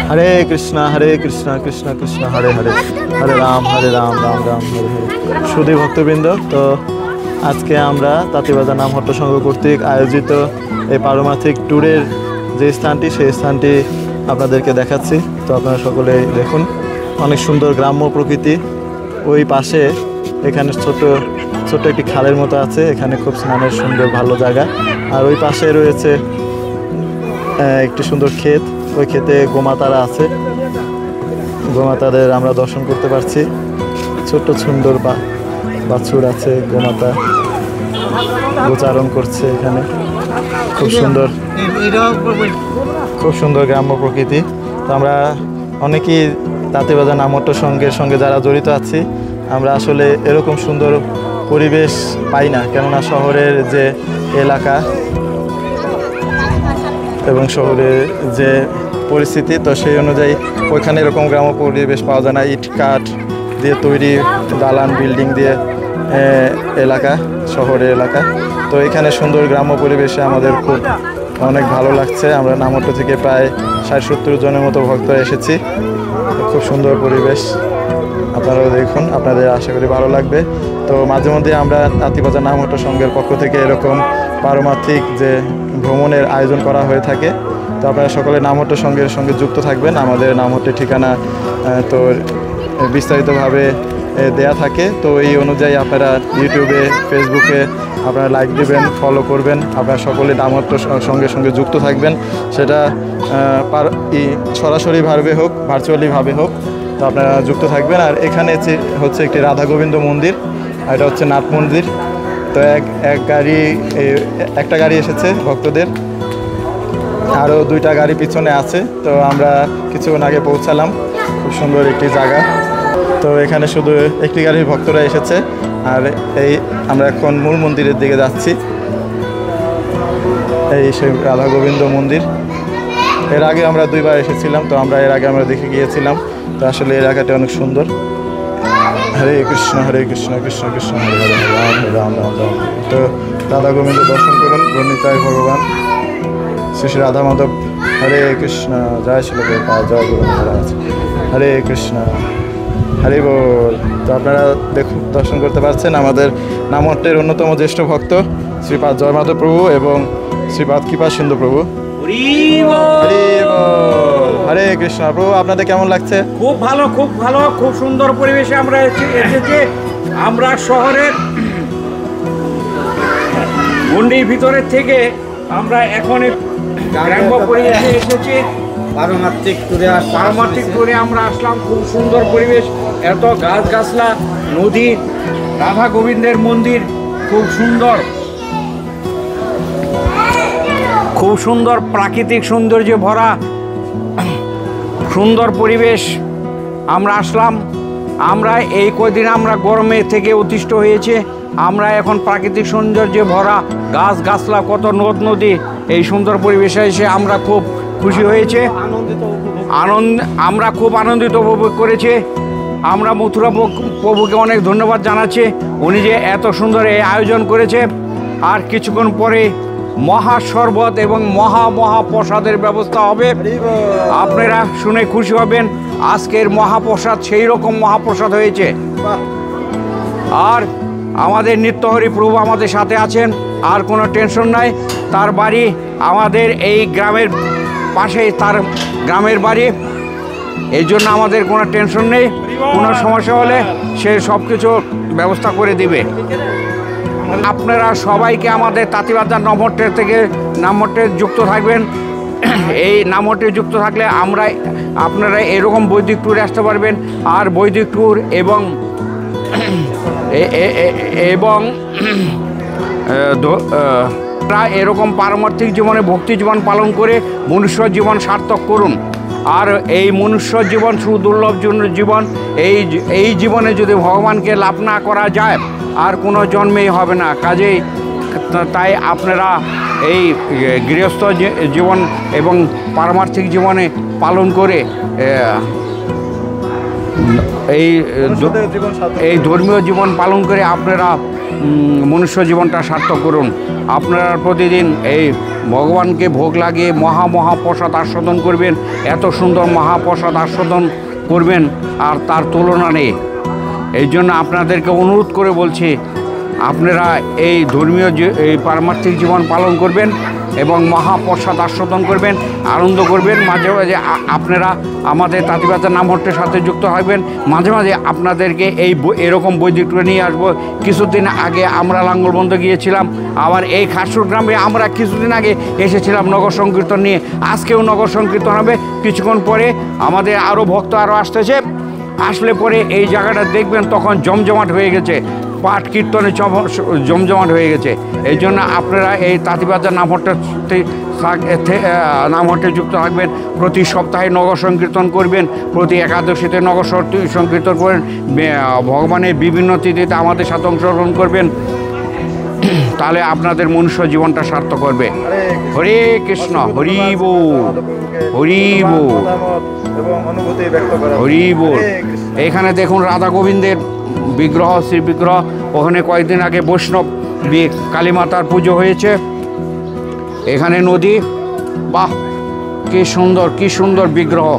হরে কৃষ্ণ কৃষ্ণ কৃষ্ণ হরে হরে, হরে রাম রাম রাম হরে হরে। সুধী ভক্তবৃন্দ, তো আজকে আমরা তাঁতিবাজার নামহট্ট সংঘ কর্তৃক আয়োজিত এই পারমার্থিক ট্যুরের যে স্থানটি, সেই স্থানটি আপনাদেরকে দেখাচ্ছি। তো আপনারা সকলেই দেখুন, অনেক সুন্দর গ্রাম্য প্রকৃতি। ওই পাশে এখানে ছোট্ট একটি খালের মতো আছে, এখানে খুব স্নানের সুন্দর ভালো জায়গা। আর ওই পাশে রয়েছে একটি সুন্দর ক্ষেত, ওই ক্ষেতে গোমাতারা আছে, গোমাতাদের আমরা দর্শন করতে পারছি। ছোট্ট সুন্দর বাছুর আছে, গোমাতা গোচারণ করছে এখানে। খুব সুন্দর গ্রাম্য প্রকৃতি। তো আমরা অনেকেই তাঁতিবাজার নামহট্ট সংঘের সঙ্গে যারা জড়িত আছি, আমরা আসলে এরকম সুন্দর পরিবেশ পাই না, কেননা শহরের যে এলাকা এবং শহরের যে পরিস্থিতি, তো সেই অনুযায়ী ওইখানে এরকম গ্রাম্য পরিবেশ পাওয়া যায় না। ইট কাঠ দিয়ে তৈরি দালান বিল্ডিং দিয়ে এলাকা, শহরের এলাকা। তো এখানে সুন্দর গ্রাম্য পরিবেশে আমাদের খুব অনেক ভালো লাগছে। আমরা নামহট্ট থেকে প্রায় 60-70 জনের মতো ভক্ত এসেছি। খুব সুন্দর পরিবেশ, আপনারাও দেখুন, আপনাদের আশা করি ভালো লাগবে। তো মাঝে মধ্যে আমরা তাঁতিবাজার নামহট্ট সংঘের পক্ষ থেকে এরকম পারমার্থিক যে ভ্রমণের আয়োজন করা হয়ে থাকে। তো আপনারা সকলে নামহট্ট সংঘের সঙ্গে যুক্ত থাকবেন। আমাদের নামহট্টের ঠিকানা তো বিস্তারিতভাবে দেয়া থাকে। তো এই অনুযায়ী আপনারা ইউটিউবে, ফেসবুকে আপনারা লাইক দেবেন, ফলো করবেন। আপনারা সকলে নামহট্ট সঙ্গে যুক্ত থাকবেন, সেটা সরাসরিভাবে হোক, ভার্চুয়ালিভাবে হোক। তো আপনারা যুক্ত থাকবেন। আর এখানে হচ্ছে একটি রাধা গোবিন্দ মন্দির, আর এটা হচ্ছে নাট মন্দির। তো একটা গাড়ি এসেছে ভক্তদের, আরও 2টা গাড়ি পিছনে আছে। তো আমরা কিছুক্ষণ আগে পৌঁছালাম। খুব সুন্দর একটি জায়গা। তো এখানে শুধু একটি গাড়ির ভক্তরা এসেছে। আর আমরা এখন মূল মন্দিরের দিকে যাচ্ছি। এই সেই রাধা গোবিন্দ মন্দির। এর আগে আমরা 2বার এসেছিলাম, তো এর আগে আমরা দেখে গিয়েছিলাম। তো আসলে এই এলাকাটি অনেক সুন্দর। হরে কৃষ্ণ কৃষ্ণ কৃষ্ণ হরে হরে, হরে রাম রাম রাম। তো রাধা গোবিন্দ দর্শন করুন। গণিতায় ভগবান শ্রী শ্রী রাধা মাধব। হরে কৃষ্ণ, জয় শ্রী প্রভুপাদ, জয় গুরু মহারাজ। হরে কৃষ্ণ, হরি বল। তো আপনারা দেখুন, দর্শন করতে পারছেন আমাদের নামহট্টের অন্যতম জ্যেষ্ঠ ভক্ত শ্রীপাদ জয় মাধব প্রভু এবং শ্রীপাদ কৃপা সিন্ধু প্রভু। হরে কৃষ্ণ। প্রভু, আপনাদের কেমন লাগছে? খুব ভালো, খুব সুন্দর পরিবেশে আমরা এসেছি। আমরা শহরের গন্ডির ভিতরের থেকে আমরা এখন গ্রাম্য পরিবেশে এসেছি। পারমার্থিক ট্যুরে আমরা আসলাম। খুব সুন্দর পরিবেশ, এত গাছগাছলা, নদী, রাধা গোবিন্দের মন্দির, খুব সুন্দর প্রাকৃতিক সৌন্দর্যে ভরা সুন্দর পরিবেশ। আমরা আসলাম। আমরা এই কদিন আমরা গরমে থেকে অতিষ্ঠ হয়েছে। আমরা এখন প্রাকৃতিক সৌন্দর্যে ভরা গাছগাছলা, কত নদ নদী, এই সুন্দর পরিবেশে এসে আমরা খুব খুশি হয়েছে। আমরা খুব আনন্দিত উপভোগ করেছি। আমরা মথুরা প্রভুকে অনেক ধন্যবাদ জানাচ্ছি, উনি যে এত সুন্দর এই আয়োজন করেছে। আর কিছুক্ষণ পরে মহাশরবত এবং মহাপ্রসাদের ব্যবস্থা হবে। আপনারা শুনে খুশি হবেন। আজকের মহাপ্রসাদ সেই রকম মহাপ্রসাদ হয়েছে। আর আমাদের নিত্যহরি প্রভু আমাদের সাথে আছেন, আর কোনো টেনশন নাই। তার বাড়ি আমাদের এই গ্রামের পাশেই, তার গ্রামের বাড়ি। এই জন্য আমাদের কোনো টেনশন নেই। কোনো সমস্যা হলে সে সব কিছু ব্যবস্থা করে দিবে। আপনারা সবাইকে আমাদের তাঁতিবাজার নামহট্টে যুক্ত থাকবেন। এই নামহট্টে যুক্ত থাকলে আপনারা এরকম বৈদিক ট্যুরে আসতে পারবেন। আর বৈদিক ট্যুর এবং এরকম পারমার্থিক জীবনে ভক্তি জীবন পালন করে মনুষ্য জীবন সার্থক করুন। আর এই মনুষ্য জীবন সুদুর্লভ জীবন, এই জীবনে যদি ভগবানকে লাভ না করা যায়, আর কোনো জন্মেই হবে না। কাজেই তাই আপনারা এই গৃহস্থ জীবন এবং পারমার্থিক জীবনে পালন করে এই ধর্মীয় জীবন পালন করে আপনারা মনুষ্য জীবনটা সার্থক করুন। আপনারা প্রতিদিন এই ভগবানকে ভোগ লাগিয়ে মহাপ্রসাদ আস্বাদন করবেন, এত সুন্দর মহাপ্রসাদ আস্বাদন করবেন আর তার তুলনা নেই। এই জন্য আপনাদেরকে অনুরোধ করে বলছি, আপনারা এই ধর্মীয় এই পারমার্থিক জীবন পালন করবেন এবং মহাপ্রসাদ আস্বাদন করবেন, আনন্দ করবেন। মাঝে মাঝে আপনারা আমাদের তাঁতিবাজার নামহট্টের সাথে যুক্ত হবেন। মাঝে মাঝে আপনাদেরকে এরকম বৈদিক ট্যুরে নিয়ে আসবো। কিছুদিন আগে আমরা লাঙ্গলবন্ধ গিয়েছিলাম, আবার এই খাসুর গ্রামে আমরা কিছুদিন আগে এসেছিলাম নগর সংকীর্তন নিয়ে। আজকেও নগর সংকীর্তন হবে, কিছুক্ষণ পরে আমাদের আরও ভক্ত আরও আসতেছে। আসলে পরে এই জায়গাটা দেখবেন তখন জমজমাট হয়ে গেছে, পাঠ কীর্তনে জমজমাট হয়ে গেছে। এই জন্য আপনারা এই তাঁতিবাজার নামহট্টে যুক্ত থাকবেন। প্রতি সপ্তাহে নগর সংকীর্তন করবেন, প্রতি একাদশীতে নগর সংকীর্তন করেন, ভগবানের বিভিন্ন তিথিতে আমাদের সাথে অংশগ্রহণ করবেন। তাহলে আপনাদের মনুষ্য জীবনটা সার্থক করবে। হরে কৃষ্ণ, হরি বল, হরি বল, হরি বল। এখানে দেখুন রাধা গোবিন্দের বিগ্রহ, শ্রী বিগ্রহ। ওখানে কয়েকদিন আগে বৈষ্ণব কালীমাতার পুজো হয়েছে। এখানে নদী, বাহ কি সুন্দর, কি সুন্দর বিগ্রহ।